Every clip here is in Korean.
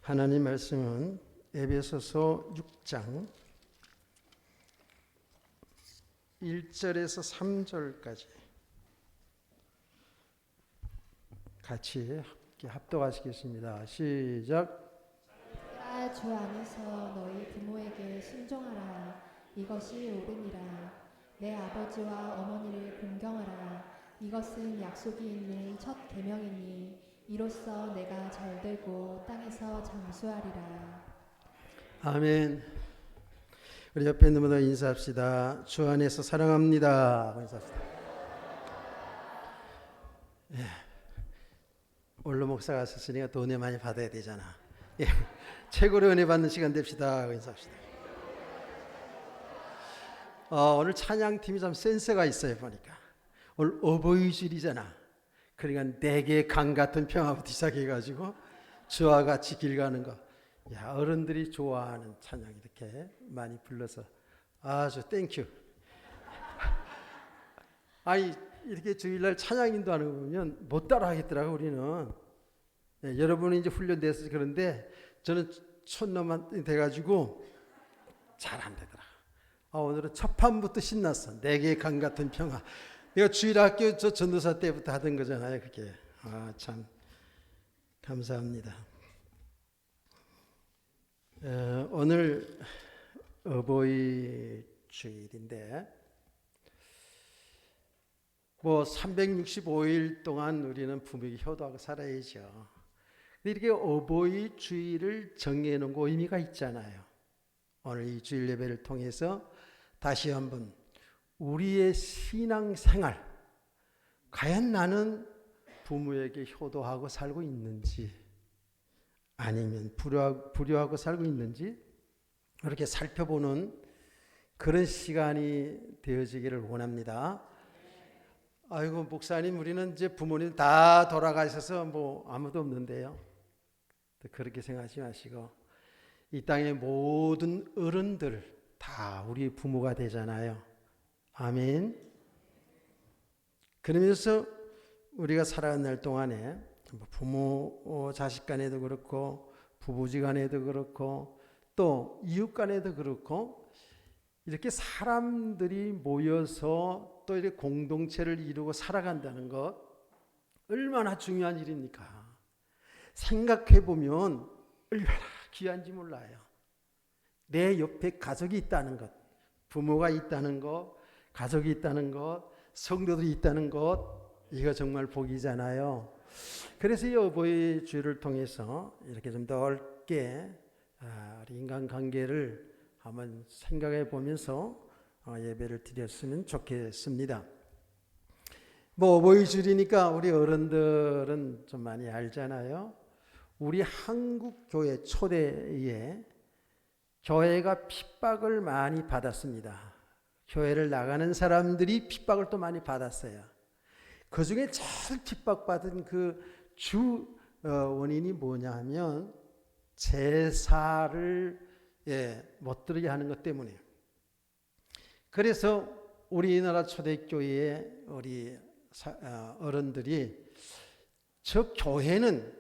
하나님 말씀은 에베소서 6장 1절에서 3절까지 같이 함께 합독하시겠습니다. 시작. 주 안에서 너희 부모에게 순종하라. 이것이 옳으니라. 내 아버지와 어머니를 공경하라. 이것은 약속이 있는 첫 계명이니 이로써 내가 잘되고 땅에서 장수하리라. 아멘. 우리 옆에 있는 분들 인사합시다. 주 안에서 사랑합니다. 인사합시다. 예. 원로 목사가 왔으니까 또 은혜 많이 받아야 되잖아. 예. 최고로 은혜 받는 시간 됩시다. 인사합시다. 오늘 찬양팀이 좀 센스가 있어요. 보니까 오늘 어버이주일이잖아. 그러니까 내게 강 같은 평화부터 시작해가지고 주와 같이 길 가는 거. 야, 어른들이 좋아하는 찬양 이렇게 많이 불러서 아주 땡큐. 아니 이렇게 주일날 찬양 인도하는 거 보면 못 따라 하겠더라고 우리는. 예, 여러분은 이제 훈련돼서 그런데 저는 촌놈한테 돼가지고 잘 안 되더라. 오늘은 첫 판부터 신났어. 내게 강 같은 평화. 내가 주일학교 저 전도사 때부터 하던 거잖아요. 그게. 참 감사합니다. 오늘 어버이 주일인데 뭐 365일 동안 우리는 부모에게 효도하고 살아야죠. 이렇게 어버이 주일을 정해놓은 거 의미가 있잖아요. 오늘 이 주일 예배를 통해서 다시 한번 우리의 신앙생활, 과연 나는 부모에게 효도하고 살고 있는지 아니면 불효하고 살고 있는지 이렇게 살펴보는 그런 시간이 되어지기를 원합니다. 아이고 목사님 우리는 이제 부모님 다 돌아가셔서 뭐 아무도 없는데요. 그렇게 생각하지 마시고 이 땅의 모든 어른들 다 우리 부모가 되잖아요. 아멘. 그러면서 우리가 살아가는 날 동안에 부모 자식 간에도 그렇고 부부지 간에도 그렇고 또 이웃 간에도 그렇고 이렇게 사람들이 모여서 또 이렇게 공동체를 이루고 살아간다는 것 얼마나 중요한 일입니까? 생각해 보면 얼마나 귀한지 몰라요. 내 옆에 가족이 있다는 것, 부모가 있다는 것, 가족이 있다는 것, 성도들이 있다는 것, 이거 정말 복이잖아요. 그래서 이 어버이 주일을 통해서 이렇게 좀 넓게 우리 인간관계를 한번 생각해 보면서 예배를 드렸으면 좋겠습니다. 뭐 어버이 주일이니까 우리 어른들은 좀 많이 알잖아요. 우리 한국 교회 초대에 교회가 핍박을 많이 받았습니다. 교회를 나가는 사람들이 핍박을 또 많이 받았어요. 그 중에 제일 핍박받은 그 주 원인이 뭐냐 하면 제사를 못 드리게 하는 것 때문이에요. 그래서 우리나라 초대교회의 우리 어른들이 저 교회는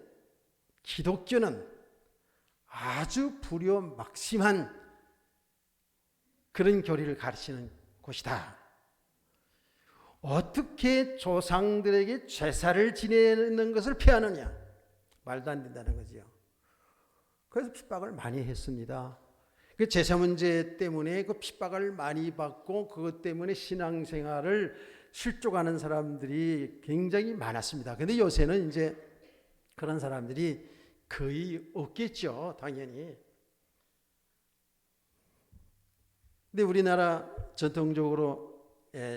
기독교는 아주 불효막심한 그런 교리를 가르치는 곳이다. 어떻게 조상들에게 제사를 지내는 것을 피하느냐? 말도 안 된다는 거죠. 그래서 핍박을 많이 했습니다. 그 제사 문제 때문에 그 핍박을 많이 받고 그것 때문에 신앙생활을 실족하는 사람들이 굉장히 많았습니다. 그런데 요새는 이제 그런 사람들이 거의 없겠죠, 당연히. 근데 우리나라 전통적으로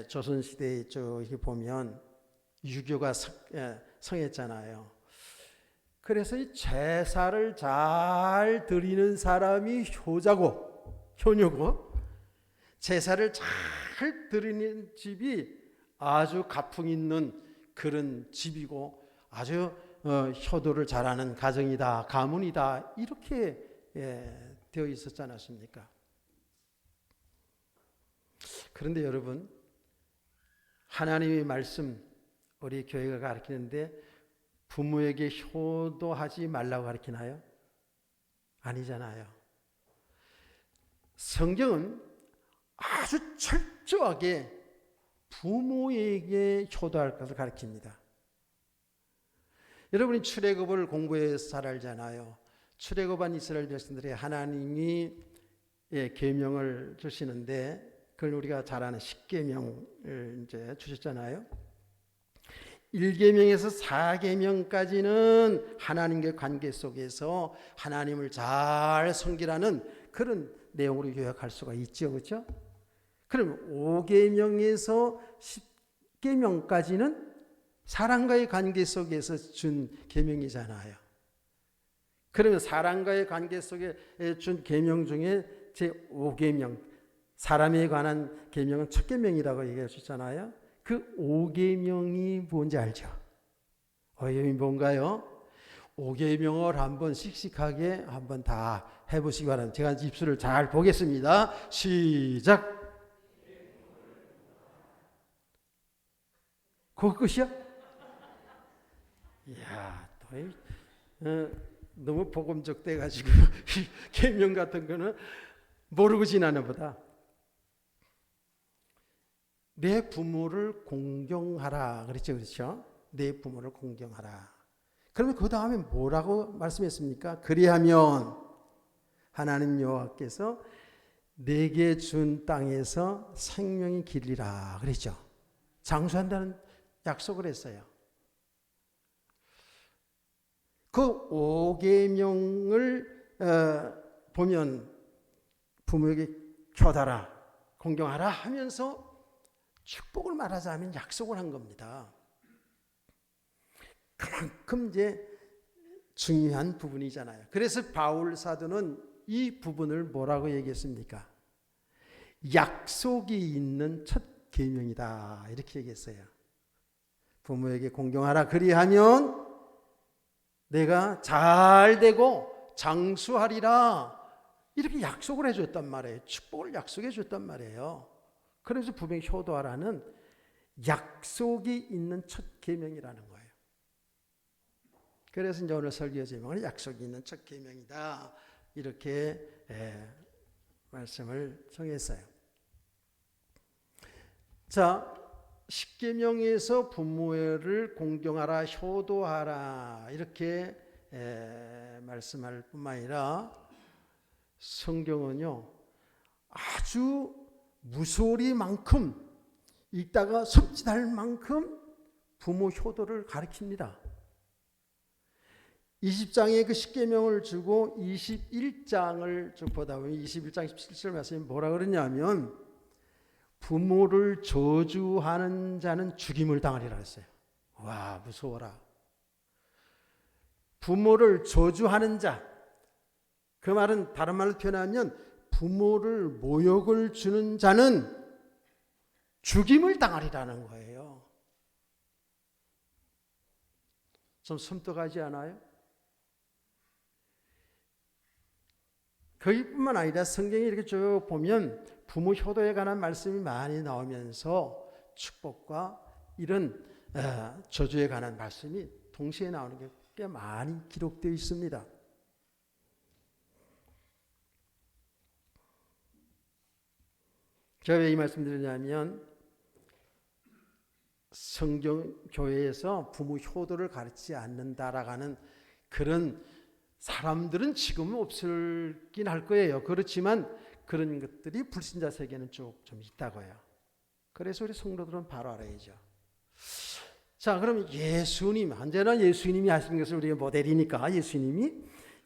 조선시대에 저기 보면 유교가 성했잖아요. 그래서 이 제사를 잘 드리는 사람이 효녀고 제사를 잘 드리는 집이 아주 가풍 있는 그런 집이고 아주 효도를 잘하는 가정이다, 가문이다 이렇게 되어 있었지 않았습니까? 그런데 여러분 하나님의 말씀 우리 교회가 가르치는데 부모에게 효도하지 말라고 가르치나요? 아니잖아요. 성경은 아주 철저하게 부모에게 효도할 것을 가르칩니다. 여러분이 출애굽을 공부해서 잘 알잖아요. 출애굽한 이스라엘 백성들이 하나님이 계명을 주시는데 그걸 우리가 잘 아는 십계명을 이제 주셨잖아요. 1계명에서 4계명까지는 하나님과의 관계 속에서 하나님을 잘 섬기라는 그런 내용으로 요약할 수가 있죠. 그렇죠? 그럼 5계명에서 10계명까지는 사람과의 관계 속에서 준 계명이잖아요. 그러면 사람과의 관계 속에 준 계명 중에 제 5계명, 사람에 관한 계명은 첫 계명이라고 얘기해 주셨잖아요. 그 5계명이 뭔지 알죠? 5계명이 뭔가요? 5계명을 한번 씩씩하게 한번 다 해보시기 바랍니다. 제가 입술을 잘 보겠습니다. 시작. 그거 끝이야? 이야, 너무 복음적 돼가지고 계명 같은 거는 모르고 지나는 보다. 내 부모를 공경하라 그랬죠, 그렇죠? 내 부모를 공경하라. 그러면 그 다음에 뭐라고 말씀했습니까? 그리하면 하나님 여호와께서 내게 준 땅에서 생명이 길리라 그랬죠. 장수한다는 약속을 했어요. 그 5계명을 보면 부모에게 효하라, 공경하라 하면서 축복을 말하자면 약속을 한 겁니다. 그만큼 이제 중요한 부분이잖아요. 그래서 바울 사도는 이 부분을 뭐라고 얘기했습니까? 약속이 있는 첫 계명이다 이렇게 얘기했어요. 부모에게 공경하라 그리하면 내가 잘 되고 장수하리라 이렇게 약속을 해줬단 말이에요. 축복을 약속해 줬단 말이에요. 그래서 부모에게 효도하라는 약속이 있는 첫 계명이라는 거예요. 그래서 이제 오늘 설교 제목은 약속이 있는 첫 계명이다 이렇게 말씀을 정했어요. 자, 10계명에서 부모를 공경하라, 효도하라 이렇게 말씀할 뿐만 아니라 성경은요 아주 무소리만큼 읽다가 섬찟할 만큼 부모 효도를 가르칩니다. 20장에 그 10계명을 주고 21장을 쭉 보다 보면 21장 17절 말씀이 뭐라 그러냐면 부모를 저주하는 자는 죽임을 당하리라 했어요. 와, 무서워라. 부모를 저주하는 자, 그 말은 다른 말로 표현하면 부모를 모욕을 주는 자는 죽임을 당하리라는 거예요. 좀 섬뜩하지 않아요? 거기뿐만 아니라 성경에 이렇게 쭉 보면 부모 효도에 관한 말씀이 많이 나오면서 축복과 이런 저주에 관한 말씀이 동시에 나오는 게 꽤 많이 기록되어 있습니다. 제가 왜 이 말씀 드리냐면 성경 교회에서 부모 효도를 가르치지 않는다라고 하는 그런 사람들은 지금은 없을긴 할 거예요. 그렇지만 그런 것들이 불신자 세계는 쭉 좀 있다고요. 그래서 우리 성도들은 바로 알아야죠. 자, 그럼 예수님, 언제나 예수님이 하신 것을 우리가 모델이니까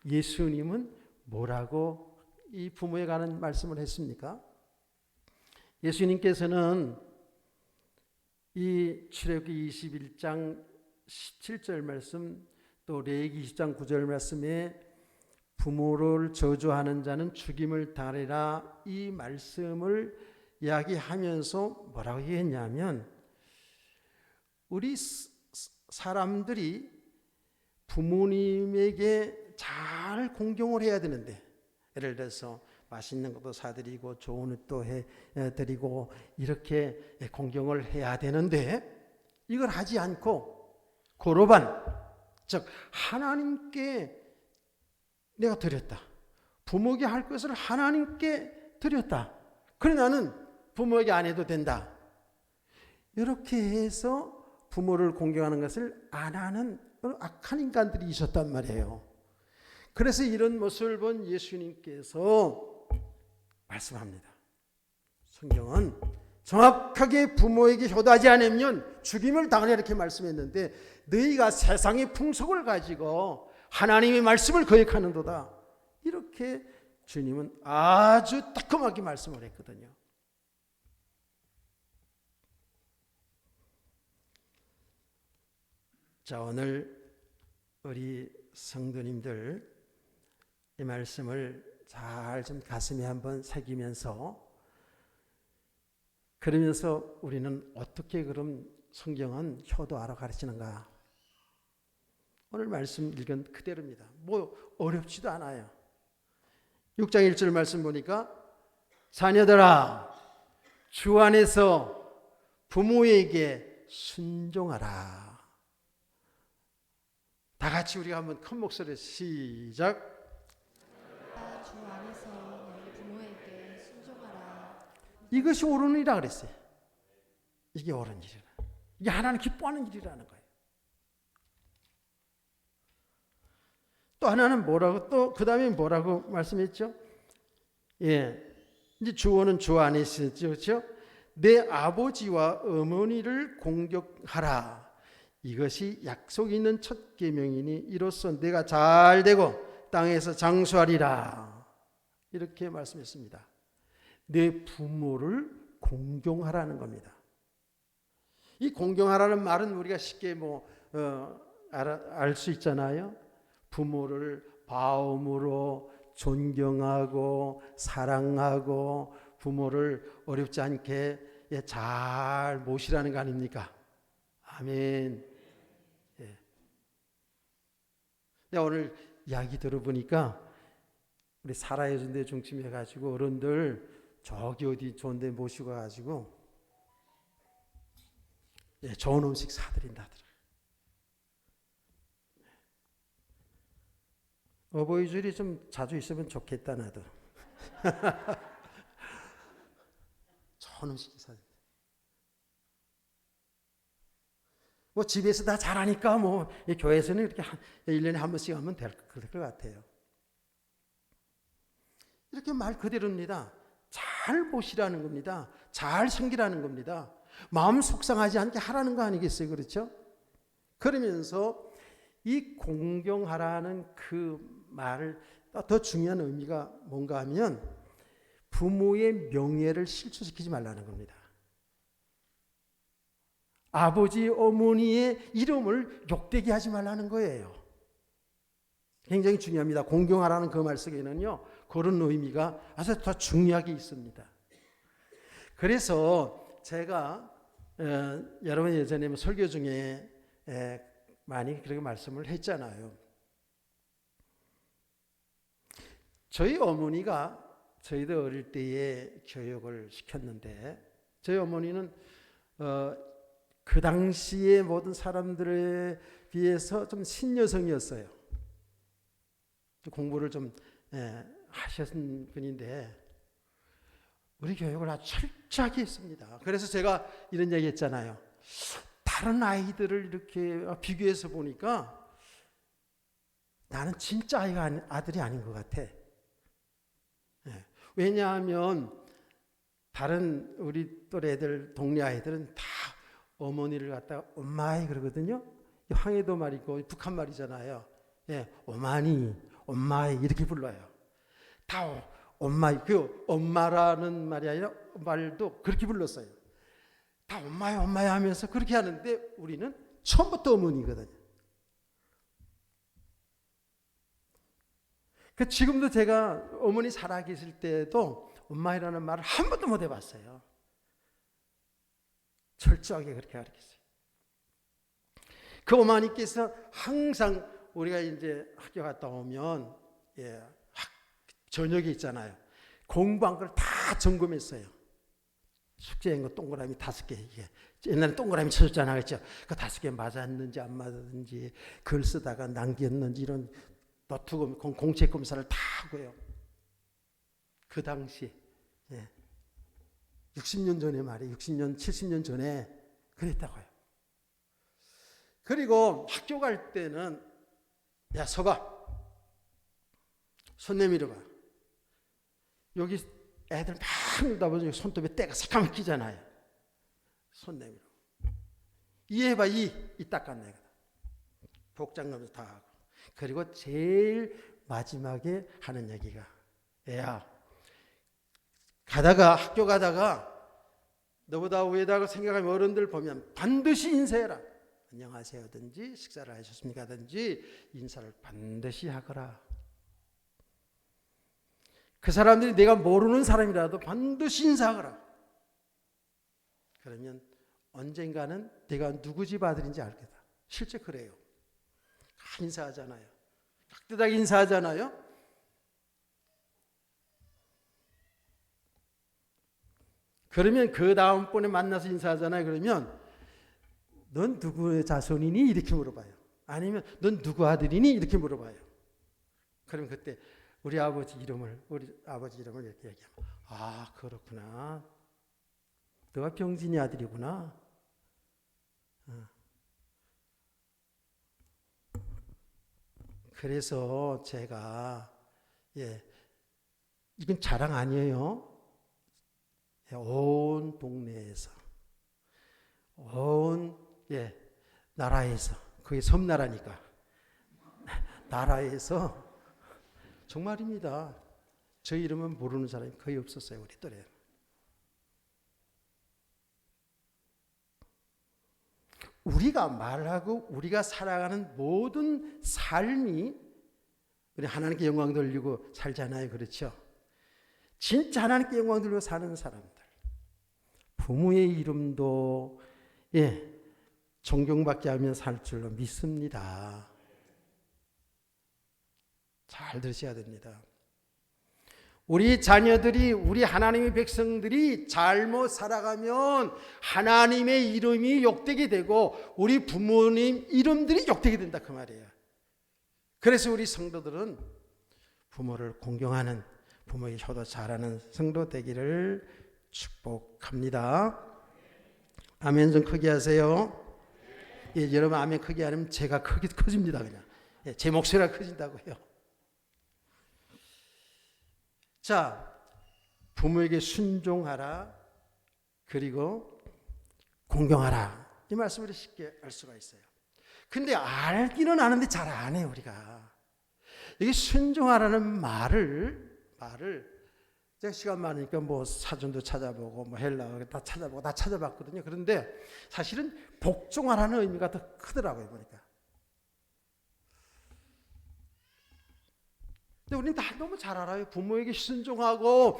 예수님은 뭐라고 이 부모에 관한 말씀을 했습니까? 예수님께서는 이 출애굽기 21장 17절 말씀 또 레위기 20장 9절 말씀에 부모를 저주하는 자는 죽임을 당하리라 이 말씀을 이야기하면서 뭐라고 얘기했냐면 우리 사람들이 부모님에게 잘 공경을 해야 되는데 예를 들어서 맛있는 것도 사드리고 좋은 옷도 해드리고 이렇게 공경을 해야 되는데 이걸 하지 않고 고로반 즉 하나님께 내가 드렸다. 부모에게 할 것을 하나님께 드렸다. 그래 나는 부모에게 안 해도 된다. 이렇게 해서 부모를 공경하는 것을 안 하는 악한 인간들이 있었단 말이에요. 그래서 이런 모습을 본 예수님께서 말씀합니다. 성경은 정확하게 부모에게 효도하지 않으면 죽임을 당하리라 이렇게 말씀했는데 너희가 세상의 풍속을 가지고 하나님의 말씀을 거역하는도다. 이렇게 주님은 아주 따끔하게 말씀을 했거든요. 자, 오늘 우리 성도님들 이 말씀을 잘 좀 가슴에 한번 새기면서 그러면서 우리는 어떻게 그럼 성경은 효도하러 가르치는가? 오늘 말씀 읽은 그대로입니다. 뭐 어렵지도 않아요. 6장 1절 말씀 보니까 자녀들아 주 안에서 부모에게 순종하라. 다 같이 우리가 한번 큰 목소리로 시작. 주 안에서 너희 부모에게 순종하라. 이것이 옳은 일이라 그랬어요. 이게 옳은 일이라. 이게 하나님 기뻐하는 일이라는 거예요. 또 하나는 뭐라고 또 그 다음에 뭐라고 말씀했죠? 예, 이제 주어는 주 안에 있었죠, 그렇죠? 내 아버지와 어머니를 공격하라. 이것이 약속 있는 첫 계명이니 이로써 내가 잘 되고 땅에서 장수하리라. 이렇게 말씀했습니다. 내 부모를 공경하라는 겁니다. 이 공경하라는 말은 우리가 쉽게 알 수 있잖아요. 부모를 바움으로 존경하고 사랑하고 부모를 어렵지 않게 잘 모시라는 거 아닙니까? 아멘. 예. 내가 오늘 이야기 들어보니까 우리 살아야 준대 중심해가지고 어른들 저기 어디 좋은데 모시고 가지고 좋은 음식 사드린다더라. 어버이줄이 좀 자주 있으면 좋겠다 나도. 좋은 음식 사드린다. 뭐 집에서 다 잘하니까 뭐 교회에서는 이렇게 1년에 한 번씩 하면 될 것 같아요. 이렇게 말 그대로입니다. 잘 보시라는 겁니다. 잘 섬기라는 겁니다. 마음 속상하지 않게 하라는 거 아니겠어요? 그렇죠? 그러면서 이 공경하라는 그 말을 더 중요한 의미가 뭔가 하면 부모의 명예를 실추시키지 말라는 겁니다. 아버지, 어머니의 이름을 욕되게 하지 말라는 거예요. 굉장히 중요합니다. 공경하라는 그 말 속에는요, 그런 의미가 아주 더 중요하게 있습니다. 그래서 제가 여러분 예전에 설교 중에 많이 그렇게 말씀을 했잖아요. 저희 어머니가 저희들 어릴 때에 교육을 시켰는데 저희 어머니는 그 당시의 모든 사람들에 비해서 좀 신여성이었어요. 공부를 좀 하셨던 분인데 우리 교육을 아주 철저하게 했습니다. 그래서 제가 이런 얘기 했잖아요. 다른 아이들을 이렇게 비교해서 보니까 나는 진짜 아들이 아닌 것 같아. 왜냐하면 다른 우리 또래 애들, 동네 아이들은 다 어머니를 갖다가 엄마이 그러거든요. 황해도 말이고 북한 말이잖아요. 어머니, 엄마이 이렇게 불러요. 다 엄마이, 그 엄마라는 말이 아니라 말도 그렇게 불렀어요. 다 엄마야 엄마야 하면서 그렇게 하는데 우리는 처음부터 어머니거든요. 그 지금도 제가 어머니 살아계실 때도 엄마이라는 말을 한 번도 못 해봤어요. 철저하게 그렇게 가르쳤어요. 그 어머니께서 항상 우리가 이제 학교 갔다 오면 저녁에 있잖아요. 공부한 걸 다 점검했어요. 숙제한 거 동그라미 5개. 옛날에 동그라미 쳐줬잖아요. 그렇죠? 그 5개 맞았는지 안 맞았는지 글 쓰다가 남겼는지 이런 노트검, 공책 검사를 다 하고요. 그 당시에 60년 전에 말이에요. 60년, 70년 전에 그랬다고요. 그리고 학교 갈 때는 야 서봐. 손 내밀어봐. 여기 애들 막 놀다 보니 손톱에 때가 새까맣게 끼잖아요. 손 내밀어. 이해해봐. 이 닦았네. 복장검사 다 하고. 그리고 제일 마지막에 하는 얘기가 애야 학교 가다가 너보다 위에다가 생각하면 어른들 보면 반드시 인사해라. 안녕하세요든지 식사를 하셨습니까든지 인사를 반드시 하거라. 그 사람들이 내가 모르는 사람이라도 반드시 인사하거라. 그러면 언젠가는 내가 누구 집 아들인지 알겠다. 실제 그래요. 인사하잖아요. 깍듯하게 인사하잖아요. 그러면 그 다음번에 만나서 인사하잖아요. 그러면 넌 누구의 자손이니? 이렇게 물어봐요. 아니면 넌 누구 아들이니? 이렇게 물어봐요. 그럼 그때 우리 아버지 이름을 이렇게 얘기하면 아 그렇구나. 너가 병진이 아들이구나. 그래서 제가 이건 자랑 아니에요. 온 동네에서 온 나라에서 그게 섬나라니까 나라에서 정말입니다. 저 이름은 모르는 사람이 거의 없었어요. 우리 또래. 우리가 말하고 우리가 살아가는 모든 삶이 우리 하나님께 영광 돌리고 살잖아요. 그렇죠? 진짜 하나님께 영광 돌리고 사는 사람들. 부모의 이름도 존경받게 하며 살 줄로 믿습니다. 잘 들으셔야 됩니다. 우리 자녀들이 우리 하나님의 백성들이 잘못 살아가면 하나님의 이름이 욕되게 되고 우리 부모님 이름들이 욕되게 된다 그 말이에요. 그래서 우리 성도들은 부모를 공경하는 부모의 효도 잘하는 성도 되기를 축복합니다. 아멘 좀 크게 하세요. 여러분 아멘 크게 하면 제가 커집니다. 그냥 제 목소리가 커진다고요. 자, 부모에게 순종하라. 그리고 공경하라. 이 말씀을 쉽게 알 수가 있어요. 근데 알기는 아는데 잘 안 해요, 우리가. 이게 순종하라는 말을 제가 시간 많으니까 뭐 사전도 찾아보고 뭐 헬라어 다 찾아봤거든요. 그런데 사실은 복종하라는 의미가 더 크더라고요, 보니까. 근데 우리는 다 너무 잘 알아요. 부모에게 순종하고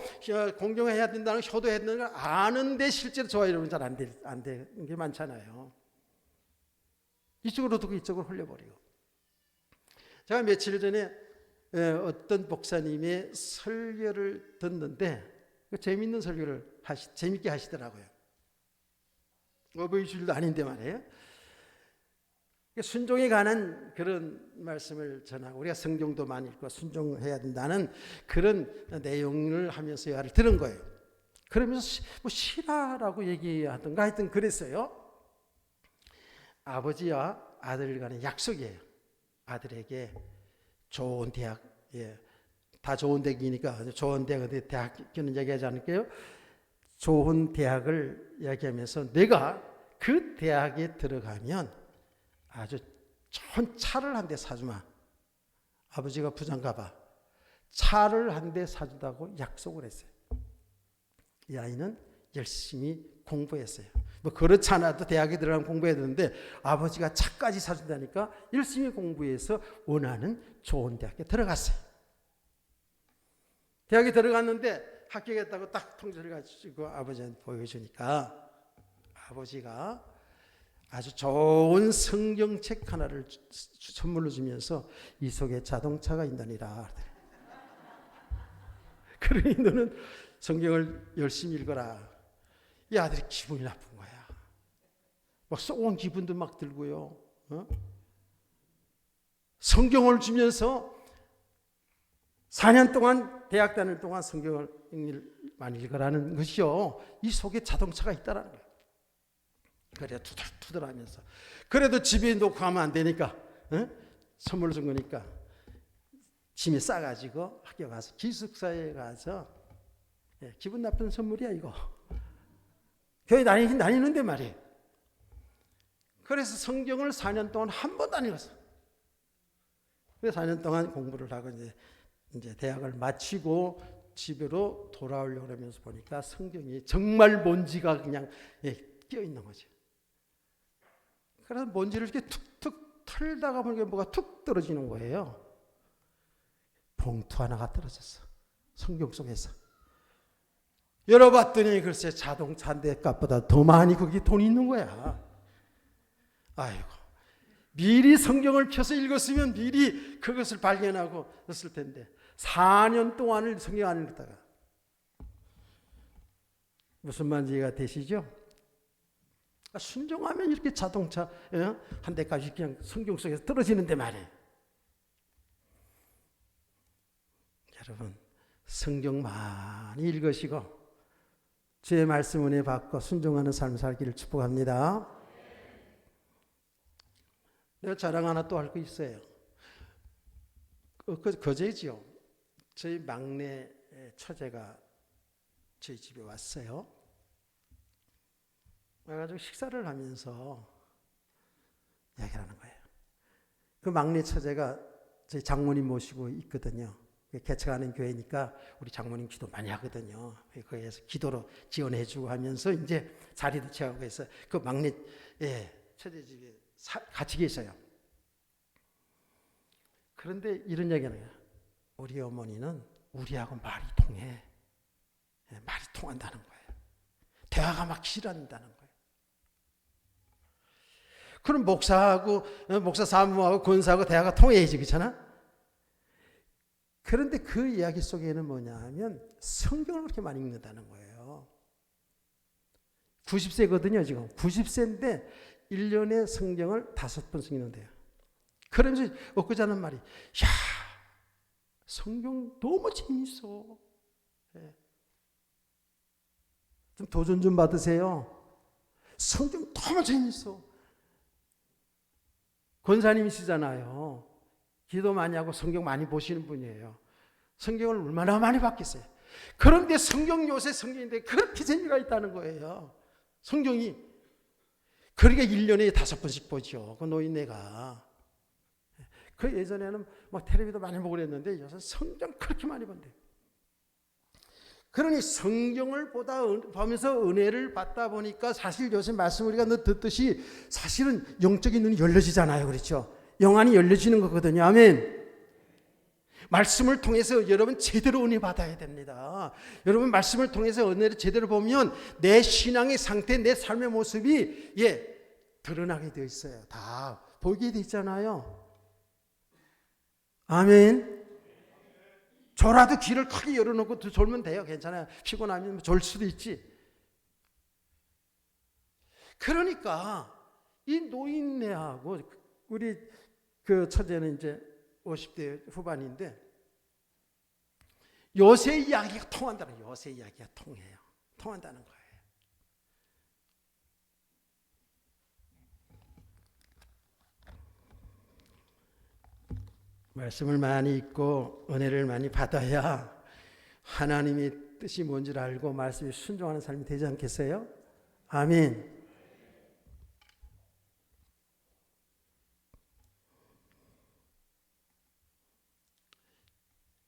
공경해야 된다는 효도해야 된다는 걸 아는데 실제로 저와 여러분 잘 안 되는 게 많잖아요. 이쪽으로 두고 이쪽으로 흘려버리고. 제가 며칠 전에 어떤 목사님의 설교를 듣는데 재미있는 설교를 재미있게 하시더라고요. 어버이 주일도 아닌데 말이에요. 순종에 관한 그런 말씀을 전하고 우리가 성경도 많이 읽고 순종해야 된다는 그런 내용을 하면서 대화를 들은 거예요. 그러면서 뭐 실화라고 얘기하던가 하여튼 그랬어요. 아버지와 아들 간의 약속이에요. 아들에게 좋은 대학, 다 좋은 대학이니까 좋은 대학교는 얘기하지 않을게요. 좋은 대학을 이야기하면서 내가 그 대학에 들어가면 아주 좋은 차를 한 대 사주마. 아버지가 부장가 봐. 차를 한 대 사준다고 약속을 했어요. 이 아이는 열심히 공부했어요. 뭐 그렇지 않아도 대학에 들어가면 공부해야 되는데 아버지가 차까지 사준다니까 열심히 공부해서 원하는 좋은 대학에 들어갔어요. 대학에 들어갔는데 합격했다고 딱 통지를 가지고 아버지한테 보여주니까 아버지가 아주 좋은 성경책 하나를 선물로 주면서 이 속에 자동차가 있다니라. 그러니 너는 성경을 열심히 읽어라. 이 아들이 기분이 나쁜 거야. 막 쏘은 기분도 막 들고요. 성경을 주면서 4년 동안 대학 다닐 동안 성경을 많이 읽으라는 것이요. 이 속에 자동차가 있다라는 거예요. 그래 투덜투덜하면서 그래도 집에 놓고 가면 안 되니까 선물 준 거니까 짐에 싸가지고 학교 가서 기숙사에 가서 기분 나쁜 선물이야 이거. 교회 다니는데 말이에요. 그래서 성경을 4년 동안 한 번도 안 읽었어. 그래서 4년 동안 공부를 하고 이제 대학을 마치고 집으로 돌아오려고 하면서 보니까 성경이 정말 먼지가 그냥 끼어 있는 거죠. 그래서 먼지를 이렇게 툭툭 털다가 보니까 뭐가 툭 떨어지는 거예요. 봉투 하나가 떨어졌어. 성경 속에서. 열어봤더니 글쎄 자동차 한 대 값보다 더 많이 거기 돈이 있는 거야. 아이고, 미리 성경을 펴서 읽었으면 미리 그것을 발견하고 했을 텐데 4년 동안을 성경 안 읽다가 무슨 말인지 이해가 되시죠? 순종하면 이렇게 자동차 한 대까지 그냥 성경 속에서 떨어지는데 말이에요. 여러분 성경 많이 읽으시고 주의 말씀 은혜 받고 순종하는 삶 살기를 축복합니다. 내가 자랑 하나 또 할 거 있어요. 거제지요. 저희 막내 처제가 저희 집에 왔어요. 그래가지고 식사를 하면서 이야기를 하는 거예요. 그 막내 처제가 저희 장모님 모시고 있거든요. 개척하는 교회니까 우리 장모님 기도 많이 하거든요. 거기에서 기도로 지원해주고 하면서 이제 자리도 채우고 해서 그 막내 처제 집에 같이 계셔요. 그런데 이런 얘기는 거예요. 우리 어머니는 우리하고 말이 통해. 말이 통한다는 거예요. 대화가 막 실한다는 거예요. 그럼 목사 사무하고 권사하고 대화가 통해야지, 그렇잖아? 그런데 그 이야기 속에는 뭐냐 하면 성경을 그렇게 많이 읽는다는 거예요. 90세거든요, 지금. 90세인데 1년에 성경을 5번 읽는데요. 그러면서 엊그제 하는 말이, 야, 성경 너무 재밌어. 좀 도전 좀 받으세요. 성경 너무 재밌어. 권사님이시잖아요. 기도 많이 하고 성경 많이 보시는 분이에요. 성경을 얼마나 많이 봤겠어요. 그런데 요새 성경인데 그렇게 재미가 있다는 거예요. 성경이. 그러니까 1년에 5번씩 보죠. 그 노인네가. 그 예전에는 막 텔레비도 많이 보고 그랬는데 요새 성경 그렇게 많이 본대요. 그러니 성경을 보면서 은혜를 받다 보니까 사실 요새 말씀 우리가 듣듯이 사실은 영적인 눈이 열려지잖아요. 그렇죠? 영안이 열려지는 거거든요. 아멘. 말씀을 통해서 여러분 제대로 은혜 받아야 됩니다. 여러분 말씀을 통해서 은혜를 제대로 보면 내 신앙의 상태, 내 삶의 모습이 드러나게 되어 있어요. 다 보이게 되어 있잖아요. 아멘. 졸아도 귀를 크게 열어놓고 졸면 돼요. 괜찮아요. 피곤하면 졸 수도 있지. 그러니까 이 노인네하고 우리 그 처제는 이제 50대 후반인데 요새 이야기가 통한다는 거예요. 요새 이야기가 통해요. 통한다는 거예요. 말씀을 많이 읽고 은혜를 많이 받아야 하나님의 뜻이 뭔지를 알고 말씀에 순종하는 삶이 되지 않겠어요? 아멘.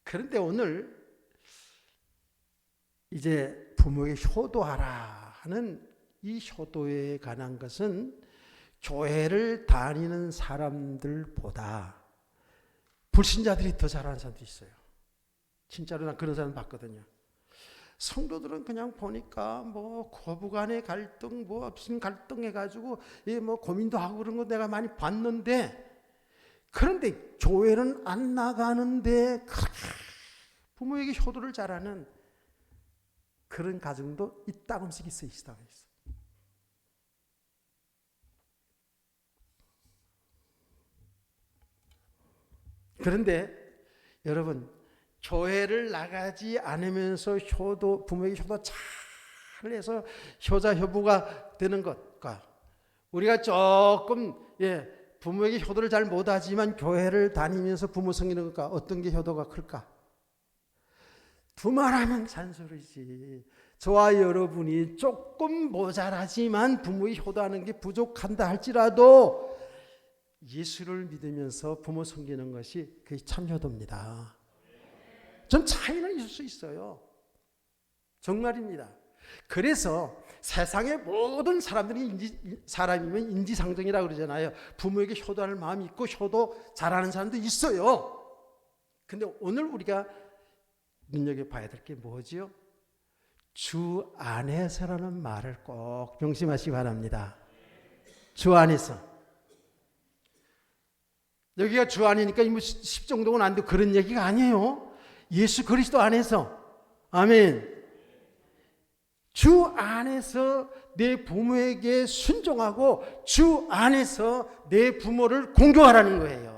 그런데 오늘 이제 부모에게 효도하라 하는 이 효도에 관한 것은 교회를 다니는 사람들보다 불신자들이 더 잘하는 사람도 있어요. 진짜로 난 그런 사람 봤거든요. 성도들은 그냥 보니까 뭐 고부간의 갈등, 뭐 무슨 갈등해가지고 뭐 고민도 하고 그런 거 내가 많이 봤는데, 그런데 교회는 안 나가는데 부모에게 효도를 잘하는 그런 가정도 이따금씩 있어요. 그런데 여러분, 교회를 나가지 않으면서 부모에게 효도 잘해서 효자 효부가 되는 것과 우리가 조금 부모에게 효도를 잘 못하지만 교회를 다니면서 부모 섬기는 것과 어떤 게 효도가 클까? 두말하면 잔소리지. 저와 여러분이 조금 모자라지만 부모의 효도하는 게 부족한다 할지라도 예수를 믿으면서 부모 섬기는 것이 그게 참 효도입니다. 좀 차이는 있을 수 있어요. 정말입니다. 그래서 세상의 모든 사람이면 인지상정이라고 그러잖아요. 부모에게 효도할 마음이 있고 효도 잘하는 사람도 있어요. 근데 오늘 우리가 눈여겨봐야 될 게 뭐지요? 주 안에서라는 말을 꼭 명심하시기 바랍니다. 주 안에서. 여기가 주 안이니까 뭐 10정도는 안 돼. 그런 얘기가 아니에요. 예수 그리스도 안에서. 아멘. 주 안에서 내 부모에게 순종하고 주 안에서 내 부모를 공경하라는 거예요.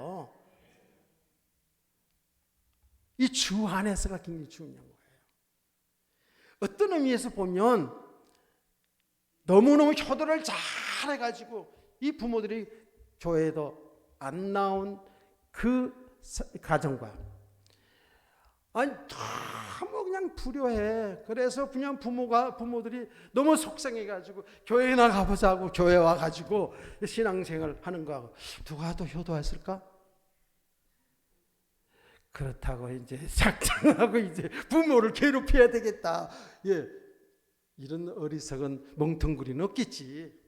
이 주 안에서가 굉장히 중요한 거예요. 어떤 의미에서 보면 너무너무 효도를 잘해가지고 이 부모들이 교회에도 안 나온 그 가정과 아니 너무 그냥 불효해. 그래서 그냥 부모들이 너무 속상해가지고 교회에 나가보자고 교회 와가지고 신앙생활 하는 거하고 누가 더 효도했을까? 그렇다고 이제 작정하고 이제 부모를 괴롭혀야 되겠다. 이런 어리석은 멍텅구리는 없겠지.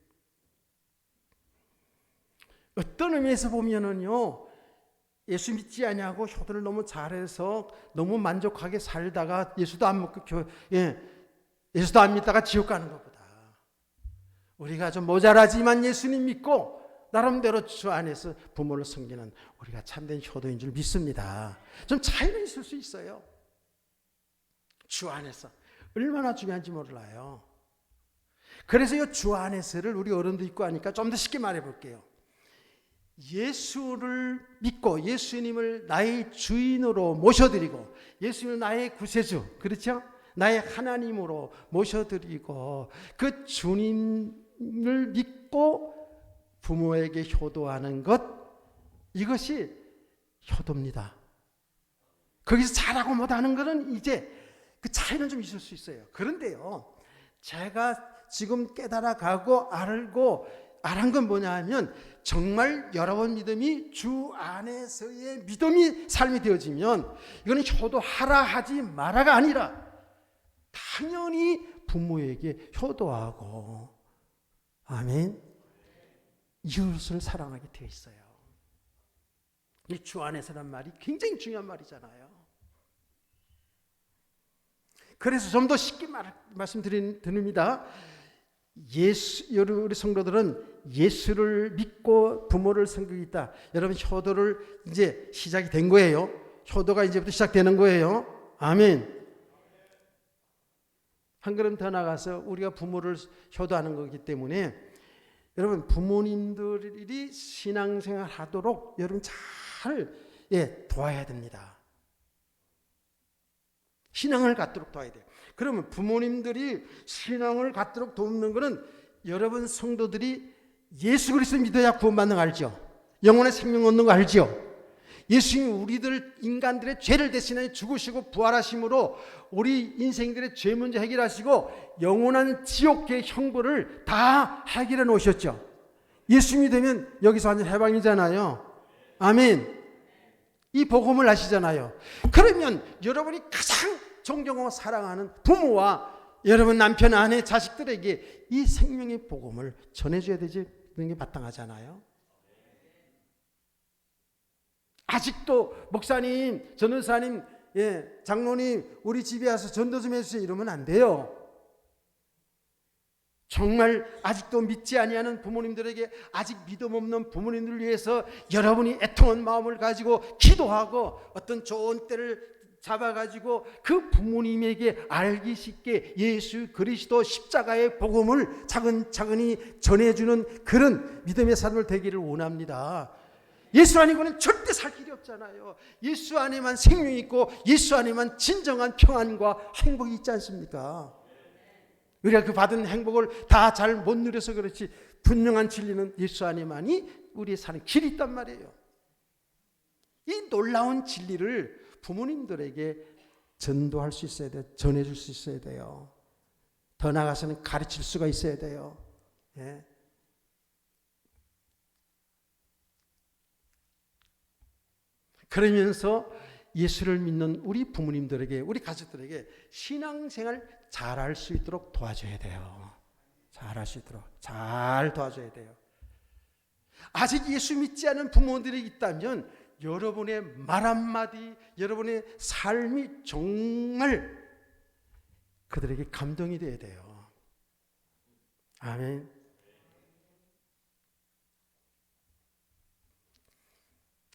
어떤 의미에서 보면은요, 예수 믿지 아니하고 효도를 너무 잘해서 너무 만족하게 살다가 예수도 안 믿고 예수도 안 믿다가 지옥 가는 것보다 우리가 좀 모자라지만 예수님 믿고 나름대로 주 안에서 부모를 섬기는 우리가 참된 효도인 줄 믿습니다. 좀 차이는 있을 수 있어요. 주 안에서 얼마나 중요한지 몰라요. 그래서 이 주 안에서를 우리 어른도 있고 하니까 좀 더 쉽게 말해 볼게요. 예수를 믿고 예수님을 나의 주인으로 모셔드리고 예수님을 나의 구세주, 그렇죠? 나의 하나님으로 모셔드리고 그 주님을 믿고 부모에게 효도하는 것, 이것이 효도입니다. 거기서 잘하고 못하는 것은 이제 그 차이는 좀 있을 수 있어요. 그런데요, 제가 지금 깨달아가고 알한 건 뭐냐 하면 정말 여러분 믿음이 주 안에서의 믿음이 삶이 되어지면 이거는 효도하라 하지 마라가 아니라 당연히 부모에게 효도하고 아멘 이웃을 사랑하게 되어 있어요. 이 주 안에서란 말이 굉장히 중요한 말이잖아요. 그래서 좀 더 쉽게 말씀드립니다. 우리 성도들은 예수를 믿고 부모를 섬기겠다. 여러분 효도를 이제 시작이 된 거예요. 효도가 이제부터 시작되는 거예요. 아멘. 한 걸음 더 나가서 우리가 부모를 효도하는 거기 때문에 여러분 부모님들이 신앙생활 하도록 여러분 잘 도와야 됩니다. 신앙을 갖도록 도와야 돼요. 그러면 부모님들이 신앙을 갖도록 돕는 것은 여러분 성도들이 예수 그리스도 믿어야 구원받는 거 알죠? 영원의 생명 얻는 거 알죠? 예수님이 우리들 인간들의 죄를 대신해 죽으시고 부활하심으로 우리 인생들의 죄 문제 해결하시고 영원한 지옥의 형벌을 다 해결해 놓으셨죠. 예수 믿으면 여기서 완전 해방이잖아요. 아멘. 이 복음을 아시잖아요. 그러면 여러분이 가장 존경하고 사랑하는 부모와 여러분 남편, 아내, 자식들에게 이 생명의 복음을 전해줘야 되지. 그런 게 마땅하잖아요. 아직도 목사님, 전도사님, 장로님 우리 집에 와서 전도 좀 해주세요 이러면 안 돼요. 정말 아직도 믿지 아니하는 부모님들에게 아직 믿음 없는 부모님들을 위해서 여러분이 애통한 마음을 가지고 기도하고 어떤 좋은 때를 잡아가지고 그 부모님에게 알기 쉽게 예수 그리스도 십자가의 복음을 차근차근히 전해주는 그런 믿음의 삶을 되기를 원합니다. 예수 아니고는 절대 살 길이 없잖아요. 예수 안에만 생명이 있고 예수 안에만 진정한 평안과 행복이 있지 않습니까? 우리가 그 받은 행복을 다 잘 못 누려서 그렇지 분명한 진리는 예수 안에만이 우리의 사는 길이 있단 말이에요. 이 놀라운 진리를 부모님들에게 전도할 수 있어야 돼요. 전해줄 수 있어야 돼요. 더 나아가서는 가르칠 수가 있어야 돼요. 예. 그러면서 예수를 믿는 우리 부모님들에게, 우리 가족들에게 신앙생활 잘할 수 있도록 도와줘야 돼요. 잘할 수 있도록 잘 도와줘야 돼요. 아직 예수 믿지 않은 부모들이 있다면 여러분의 말 한마디, 여러분의 삶이 정말 그들에게 감동이 되어야 돼요. 아멘.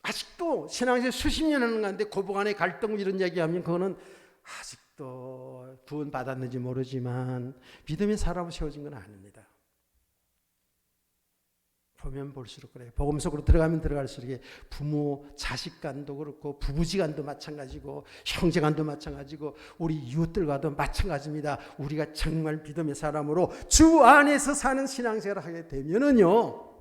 아직도 신앙생활 수십 년 하는 건데 고부간의 갈등 이런 이야기하면 그거는 아직도 구원 받았는지 모르지만 믿음의 사람으로 세워진 건 아닙니다. 보면 볼수록 그래요. 복음 속으로 들어가면 들어갈수록 부모 자식 간도 그렇고 부부지간도 마찬가지고 형제간도 마찬가지고 우리 이웃들과도 마찬가지입니다. 우리가 정말 믿음의 사람으로 주 안에서 사는 신앙생활을 하게 되면은요,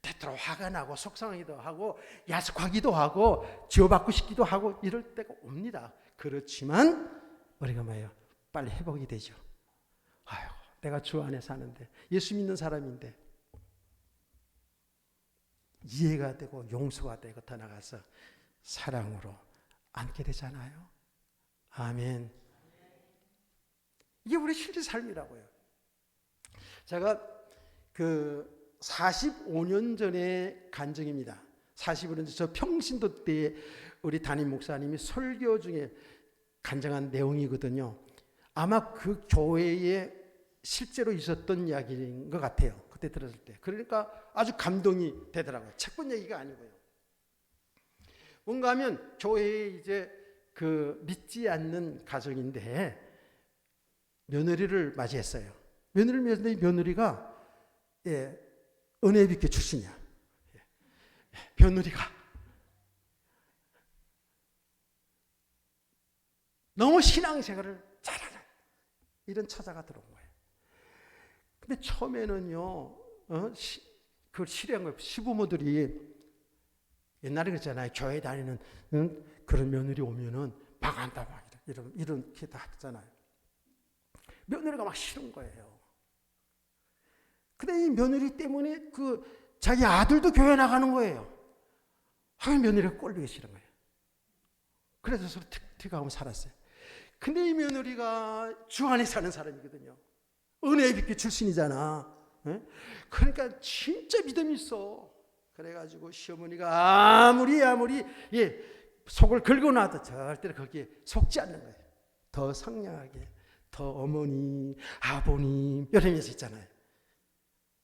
때때로 화가 나고 속상하기도 하고 야속하기도 하고 지어받고 싶기도 하고 이럴 때가 옵니다. 그렇지만 우리가 뭐예요? 빨리 회복이 되죠. 아유, 내가 주 안에 사는데 예수 믿는 사람인데 이해가 되고 용서가 되고 더 나가서 사랑으로 안게 되잖아요. 아멘. 이게 우리 실제 삶이라고요. 제가 45년 전의 간증입니다. 45년 전 저 평신도 때 우리 담임 목사님이 설교 중에 간증한 내용이거든요. 아마 그 교회에 실제로 있었던 이야기인 것 같아요. 그때 들었을 때. 그러니까 아주 감동이 되더라고요. 책본 얘기가 아니고요. 뭔가 하면 교회에 이제 믿지 않는 가정인데 며느리를 맞이했어요. 며느리를 맞이했는데 며느리가 은혜비교 출신이야. 며느리가 너무 신앙생활을 잘하는 이런 처자가 들어온 거예요. 근데 처음에는요, 그걸 싫어한 거예요. 시부모들이 옛날에 그랬잖아요. 교회 다니는 그런 며느리 오면은 방한다 막 이렇게 다 했잖아요. 며느리가 막 싫은 거예요. 근데 이 며느리 때문에 자기 아들도 교회 나가는 거예요. 하긴 며느리가 꼴보기 싫은 거예요. 그래서 서로 틱틱하고 살았어요. 근데 이 며느리가 주 안에 사는 사람이거든요. 은혜의 빛 출신이잖아. 그러니까 진짜 믿음이 있어. 그래가지고 시어머니가 아무리 속을 긁어놔도 절대로 거기에 속지 않는 거예요. 더 상냥하게, 더 어머니, 아버님 이러면서 있잖아요.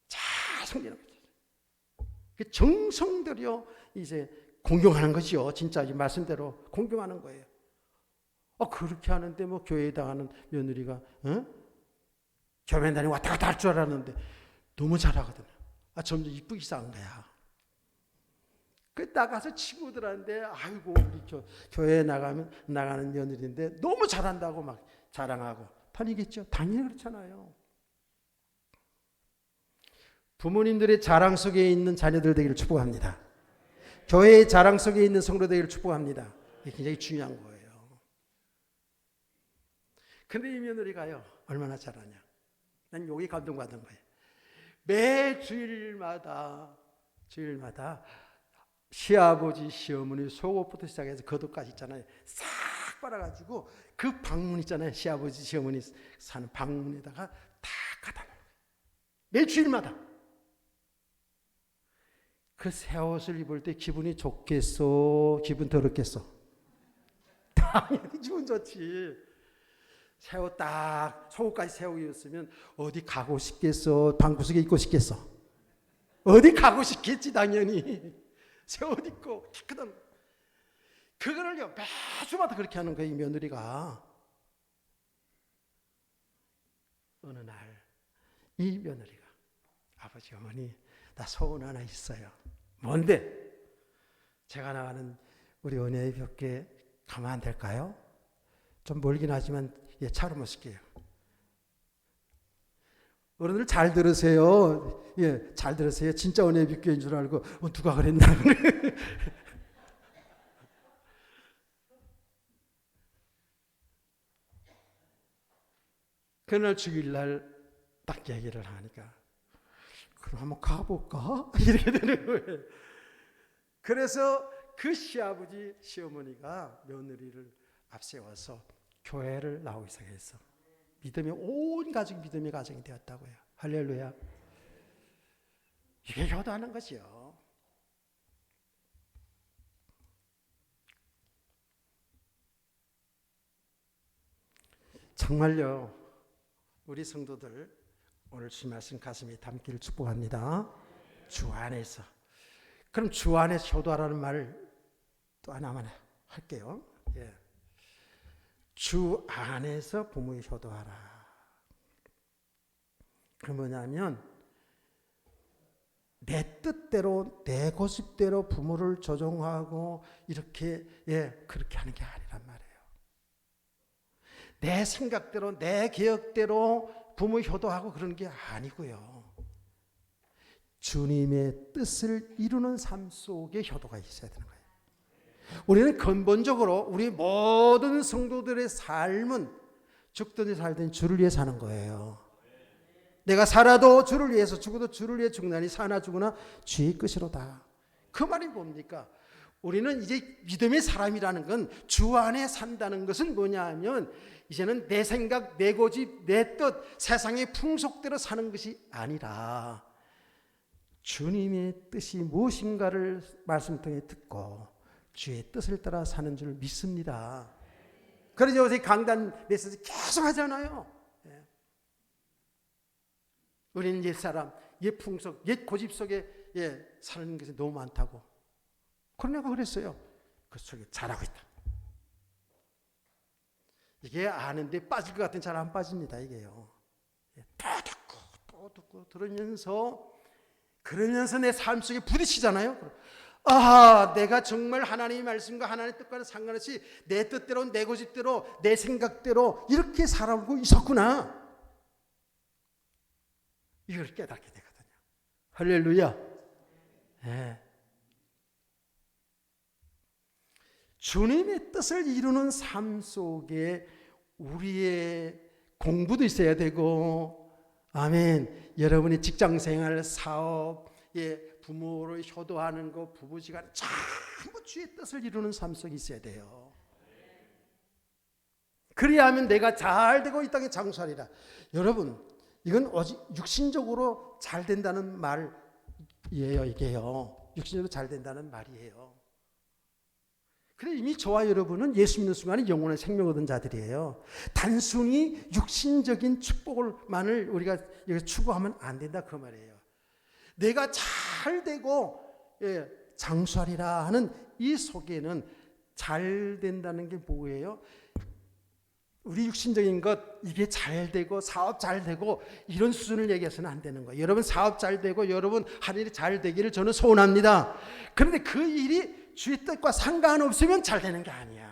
잘 섬기는 거죠. 정성 들여 이제 공경하는 거죠. 진짜 이 말씀대로 공경하는 거예요. 그렇게 하는데 뭐 교회에 당하는 며느리가 교회 다니고 왔다 갔다 할 줄 알았는데 너무 잘하거든요. 점점 이쁘기 시작한 거야. 나가서 친구들한테 아이고 우리 교회에 나가는 며느리인데 너무 잘한다고 막 자랑하고 다니겠죠. 당연히 그렇잖아요. 부모님들의 자랑 속에 있는 자녀들 되기를 축복합니다. 교회의 자랑 속에 있는 성도 되기를 축복합니다. 이게 굉장히 중요한 거예요. 근데 이 며느리가요, 얼마나 잘하냐. 난 여기 감동받은 거예요. 매 주일마다 시아버지, 시어머니 속옷부터 시작해서 겉옷까지 있잖아요. 싹 빨아가지고 그 방문 있잖아요. 시아버지, 시어머니 사는 방문에다가 다 갖다 놓은 거예요. 매 주일마다. 그 새 옷을 입을 때 기분이 좋겠어? 기분 더럽겠어? 당연히 기분 좋지. 새 옷 딱 속옷까지 새 옷 입었으면 어디 가고 싶겠어? 방구석에 입고 싶겠어? 어디 가고 싶겠지 당연히. 새 옷 입고 깨끗한 그거를요 매주마다 그렇게 하는 거예요. 이 며느리가. 어느 날 이 며느리가 아버지 어머니 나 소원 하나 있어요. 뭔데? 제가 나가는 우리 은혜의 벽에 가면 안 될까요? 좀 멀긴 하지만 차로 모실게요. 어른들 잘 들으세요. 잘 들으세요. 진짜 은혜의 벽교인 줄 알고 누가 그랬나. 그날 주일날 딱 얘기를 하니까 그럼 한번 가볼까? 이렇게 되는 거예요. 그래서 그 시아버지 시어머니가 며느리를 앞세워서 교회를 나오기 시작했어. 믿음이 온 가족 믿음의 가정이 되었다고요. 할렐루야. 이게 효도하는 거죠. 정말요. 우리 성도들 오늘 주님 말씀 가슴에 담기를 축복합니다. 주 안에서. 그럼 주 안에서 효도하라는 말을 또 하나만 할게요. 주 안에서 부모의 효도하라. 그 뭐냐면 내 뜻대로 내 고집대로 부모를 조종하고 이렇게 그렇게 하는 게 아니란 말이에요. 내 생각대로 내 계획대로 부모 효도하고 그런 게 아니고요. 주님의 뜻을 이루는 삶 속에 효도가 있어야 되는 거예요. 우리는 근본적으로 우리 모든 성도들의 삶은 죽든지 살든지 주를 위해 사는 거예요. 내가 살아도 주를 위해서 죽어도 주를 위해 죽나니 사나 죽으나 주의 뜻이로다. 그 말이 뭡니까? 우리는 이제 믿음의 사람이라는 건 주 안에 산다는 것은 뭐냐 하면 이제는 내 생각, 내 고집, 내 뜻, 세상의 풍속대로 사는 것이 아니라 주님의 뜻이 무엇인가를 말씀 통해 듣고 주의 뜻을 따라 사는 줄 믿습니다. 그래서 요새 강단 메시지 계속 하잖아요. 우리는 옛사람, 옛 풍속, 옛 고집 속에 사는 것이 너무 많다고. 그러냐고 그랬어요. 그 속에 잘하고 있다. 이게 아는데 빠질 것 같은 잘 안 빠집니다. 이게요. 또 듣고 들으면서 그러면서 내 삶 속에 부딪히잖아요. 아, 내가 정말 하나님의 말씀과 하나님의 뜻과는 상관없이 내 뜻대로 내 고집대로 내 생각대로 이렇게 살아오고 있었구나. 이걸 깨닫게 되거든요. 할렐루야. 네. 주님의 뜻을 이루는 삶 속에 우리의 공부도 있어야 되고, 아멘. 여러분의 직장생활, 사업, 부모를 효도하는 것, 부부지간 전부 주의 뜻을 이루는 삶 속에 있어야 돼요. 그래야 하면 내가 잘 되고 이 땅에 장수하리라. 여러분, 이건 오직 육신적으로 잘 된다는 말이에요. 이게요. 육신적으로 잘 된다는 말이에요. 그래 이미 저와 여러분은 예수 믿는 순간에 영원한 생명 얻은 자들이에요. 단순히 육신적인 축복을만을 우리가 추구하면 안 된다 그 말이에요. 내가 잘 되고 장수하리라 하는 이 속에는 잘 된다는 게 뭐예요? 우리 육신적인 것 이게 잘 되고 사업 잘 되고 이런 수준을 얘기해서는 안 되는 거예요. 여러분 사업 잘 되고 여러분 할 일이 잘 되기를 저는 소원합니다. 그런데 그 일이 주의 뜻과 상관없으면 잘 되는 게 아니야.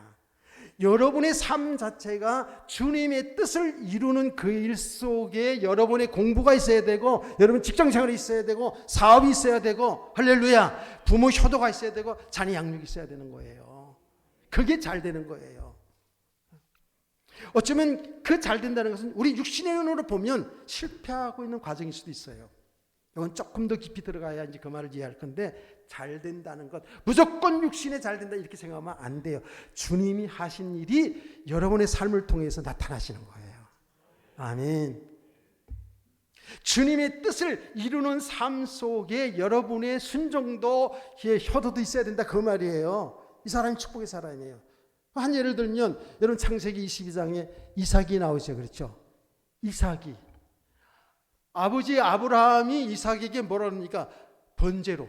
여러분의 삶 자체가 주님의 뜻을 이루는 그 일 속에 여러분의 공부가 있어야 되고 여러분 직장생활이 있어야 되고 사업이 있어야 되고 할렐루야 부모 효도가 있어야 되고 자녀 양육이 있어야 되는 거예요. 그게 잘 되는 거예요. 어쩌면 그 잘 된다는 것은 우리 육신의 눈으로 보면 실패하고 있는 과정일 수도 있어요. 이건 조금 더 깊이 들어가야 이제 그 말을 이해할 건데 잘 된다는 것 무조건 육신에 잘 된다 이렇게 생각하면 안 돼요. 주님이 하신 일이 여러분의 삶을 통해서 나타나시는 거예요. 아멘. 주님의 뜻을 이루는 삶 속에 여러분의 순종도 효도도 있어야 된다 그 말이에요. 이 사람이 축복의 사람이에요. 한 예를 들면 여러분 창세기 22장에 이삭이 나오죠. 그렇죠? 이삭이 아버지 아브라함이 이삭에게 뭐라 그러니까 번제로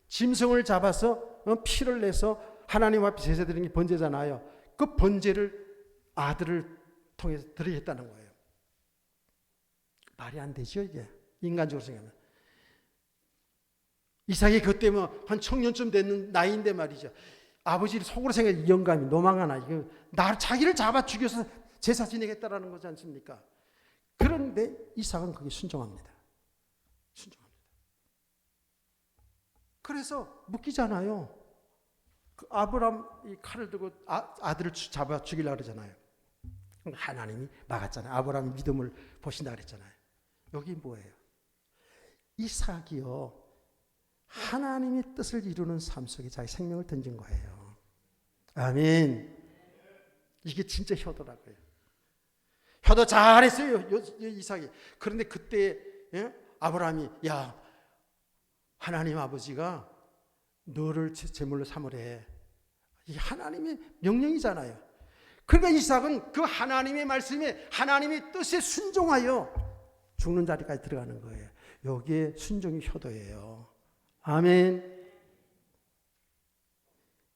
짐승을 잡아서 피를 내서 하나님 앞에 제사드리는 게 번제잖아요. 그 번제를 아들을 통해서 드리겠다는 거예요. 말이 안 되죠 이게 인간적으로 생각하면. 이삭이 그때 한 청년쯤 됐는 나이인데 말이죠. 아버지를 속으로 생각해 영감이 노망하나 이거 나 자기를 잡아 죽여서 제사 지내겠다라는 거지 않습니까? 그런데 이삭은 그게 순종합니다. 순종합니다. 그래서 묶이잖아요. 그 아브람 이 칼을 들고 아들을 잡아 죽이려고 그러잖아요. 하나님이 막았잖아요. 아브람의 믿음을 보신다 그랬잖아요. 여기 뭐예요? 이삭이요. 하나님의 뜻을 이루는 삶 속에 자기 생명을 던진 거예요. 아멘. 이게 진짜 효도라고요. 효도 잘했어요. 이삭이. 그런데 그때 아브라함이 야 하나님 아버지가 너를 제물로 삼으래. 이게 하나님의 명령이잖아요. 그러니까 이삭은 그 하나님의 말씀에 하나님의 뜻에 순종하여 죽는 자리까지 들어가는 거예요. 여기에 순종이 효도예요. 아멘.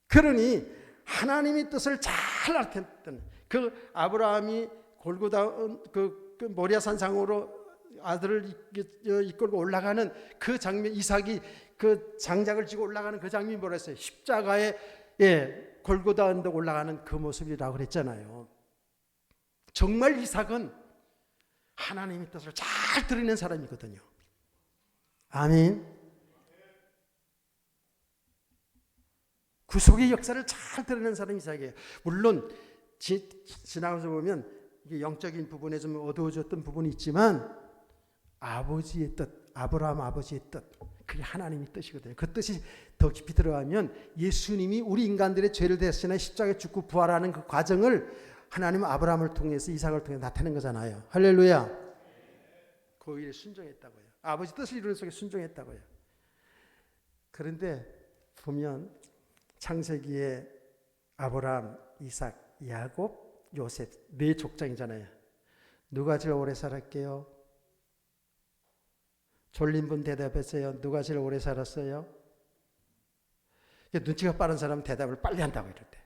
그러니 하나님의 뜻을 잘 알았던 그 아브라함이 골고다 그 모리아 산상으로 아들을 이끌고 올라가는 그 장면, 이삭이 그 장작을 쥐고 올라가는 그 장면이 뭐라 했어요? 십자가에 골고다 언덕 올라가는 그 모습이라고 그랬잖아요. 정말 이삭은 하나님의 뜻을 잘 들으는 사람이거든요. 아멘. 구속의 역사를 잘 드러낸 사람이 이삭이에요. 물론 지나가서 보면 이게 영적인 부분에 좀 어두워졌던 부분이 있지만 아버지의 뜻, 아브라함 아버지의 뜻, 그게 하나님의 뜻이거든요. 그 뜻이 더 깊이 들어가면 예수님이 우리 인간들의 죄를 대신해 십자가에 죽고 부활하는 그 과정을 하나님은 아브라함을 통해서 이삭을 통해 나타낸 거잖아요. 할렐루야. 그 일에 순종했다고요. 아버지 뜻을 이루는 속에 순종했다고요. 그런데 보면 창세기에 아브라함, 이삭, 야곱, 요셉 네 족장이잖아요. 누가 제일 오래 살았게요? 졸린 분 대답했어요. 누가 제일 오래 살았어요? 눈치가 빠른 사람은 대답을 빨리 한다고 이럴 때.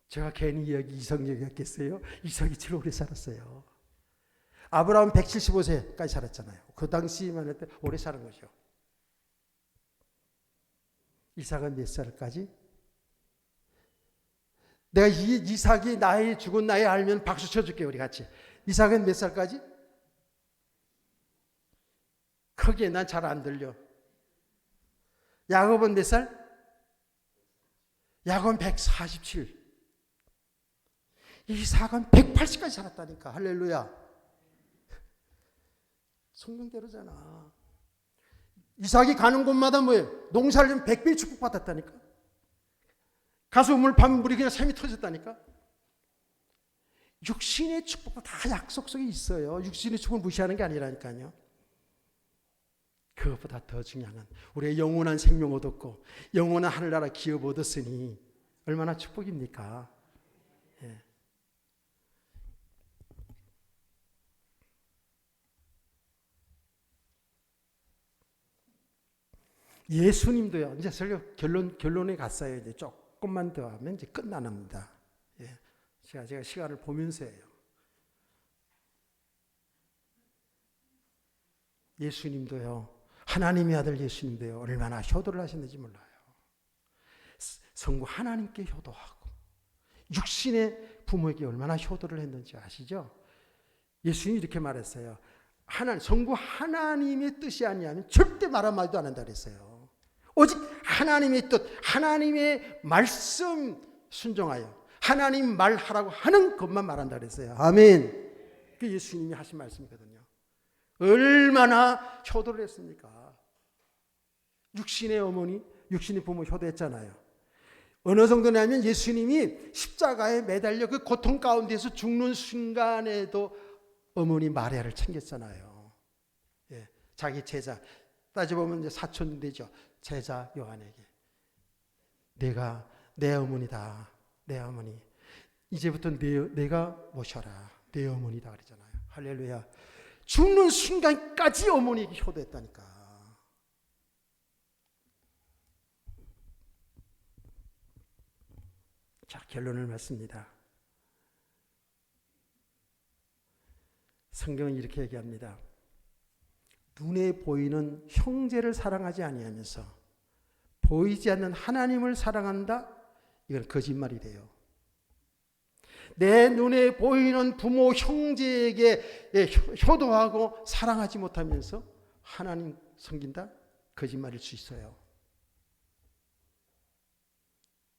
제가 괜히 여기 이성적이었겠어요? 이삭이 제일 오래 살았어요. 아브라함은 175세까지 살았잖아요. 그 당시만 해도 오래 사는 거죠. 이삭은 몇 살까지? 내가 이삭이 나이 죽은 나이 알면 박수 쳐줄게요. 우리 같이. 이삭은 몇 살까지? 크게 난 잘 안 들려. 야곱은 몇 살? 야곱은 147. 이삭은 180까지 살았다니까. 할렐루야. 성경대로잖아. 이삭이 가는 곳마다 뭐예요? 농사를 좀 100배 축복받았다니까. 가서 우물 파면 물이 그냥 샘이 터졌다니까. 육신의 축복도 다 약속 속에 있어요. 육신의 축복을 무시하는 게 아니라니까요. 그것보다 더 중요한 건 우리의 영원한 생명 얻었고 영원한 하늘나라 기업 얻었으니 얼마나 축복입니까? 예. 예수님도요. 이제 설교 결론에 갔어요. 이제 조금만 더 하면 이제 끝납니다. 예. 제가 시간을 보면서 해요. 예수님도요. 하나님의 아들 예수님도요. 얼마나 효도를 하셨는지 몰라요. 성부 하나님께 효도하고 육신의 부모에게 얼마나 효도를 했는지 아시죠? 예수님이 이렇게 말했어요. 성부 하나님의 뜻이 아니하면 절대 말 한마디도 안 한다 그랬어요. 오직 하나님의 뜻, 하나님의 말씀 순종하여 하나님 말하라고 하는 것만 말한다 그랬어요. 아멘. 그게 예수님이 하신 말씀이거든요. 얼마나 효도를 했습니까? 육신의 어머니, 육신의 부모 효도했잖아요. 어느 정도냐면 예수님이 십자가에 매달려 그 고통 가운데서 죽는 순간에도 어머니 마리아를 챙겼잖아요. 예, 자기 제자, 따져보면 이제 사촌 되죠. 제자 요한에게. 내가 내 어머니다. 내 어머니. 이제부터 내가 모셔라. 내 어머니다 그러잖아요. 할렐루야. 죽는 순간까지 어머니에게 효도했다니까. 자, 결론을 맺습니다. 성경은 이렇게 얘기합니다. 눈에 보이는 형제를 사랑하지 아니하면서 보이지 않는 하나님을 사랑한다? 이건 거짓말이래요. 내 눈에 보이는 부모, 형제에게 효도하고 사랑하지 못하면서 하나님 섬긴다? 거짓말일 수 있어요.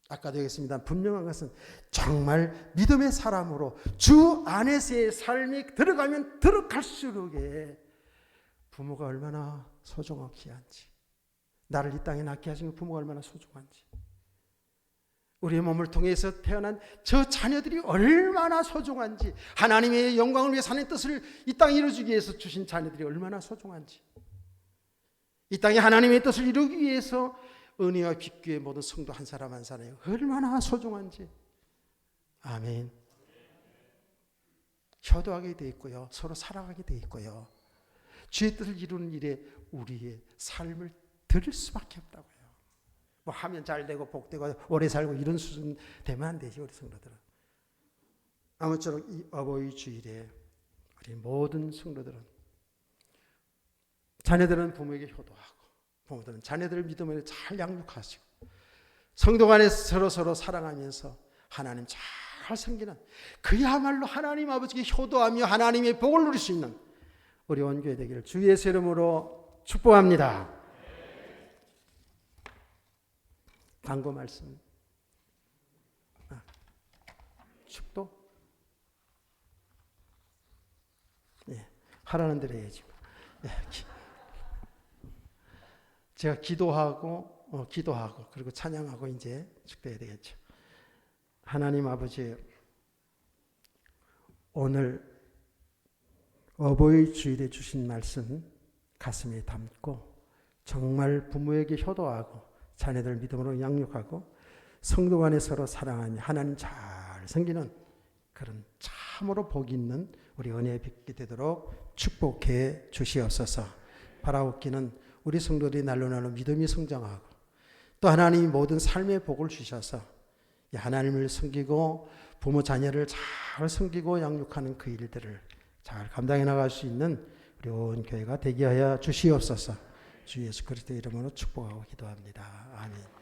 아까도 얘기했습니다. 분명한 것은 정말 믿음의 사람으로 주 안에서의 삶이 들어가면 들어갈수록에 부모가 얼마나 소중하고 귀한지, 나를 이 땅에 낳게 하신 부모가 얼마나 소중한지, 우리의 몸을 통해서 태어난 저 자녀들이 얼마나 소중한지, 하나님의 영광을 위해 사는 뜻을 이 땅에 이루어주기 위해서 주신 자녀들이 얼마나 소중한지, 이 땅에 하나님의 뜻을 이루기 위해서 은혜와 빛교의 모든 성도 한 사람 한 사람이 얼마나 소중한지. 아멘. 효도하게 돼 있고요, 서로 사랑하게 돼 있고요, 주의 뜻을 이루는 일에 우리의 삶을 드릴 수밖에 없다고요. 뭐 하면 잘 되고 복되고 오래 살고 이런 수준 되면 안 되지. 우리 성도들은 아무쪼록 이 어버이 주일에 우리 모든 성도들은, 자녀들은 부모에게 효도하고 부모들은 자녀들을 믿음으로 잘 양육하시고 성도 간에 서로 사랑하면서 하나님 잘 섬기는, 그야말로 하나님 아버지께 효도하며 하나님의 복을 누릴 수 있는 우리 온교회 되기를 주 예수 이름으로 축복합니다. 광고 말씀. 축도? 예, 하라는 대로 해야지. 예, 제가 기도하고 그리고 찬양하고 이제 축도해야 되겠죠. 하나님 아버지, 오늘 어버이 주일에 주신 말씀 가슴에 담고 정말 부모에게 효도하고 자녀들 믿음으로 양육하고 성도 간에 서로 사랑하며 하나님 잘 섬기는 그런 참으로 복 있는 우리 은혜에 뵙게 되도록 축복해 주시옵소서. 바라옵기는 우리 성도들이 날로 믿음이 성장하고 또 하나님이 모든 삶의 복을 주셔서 하나님을 섬기고 부모 자녀를 잘 섬기고 양육하는 그 일들을 잘 감당해 나갈 수 있는 우리 온 교회가 되게 하여 주시옵소서. 주 예수 그리스도 이름으로 축복하고 기도합니다. 아멘.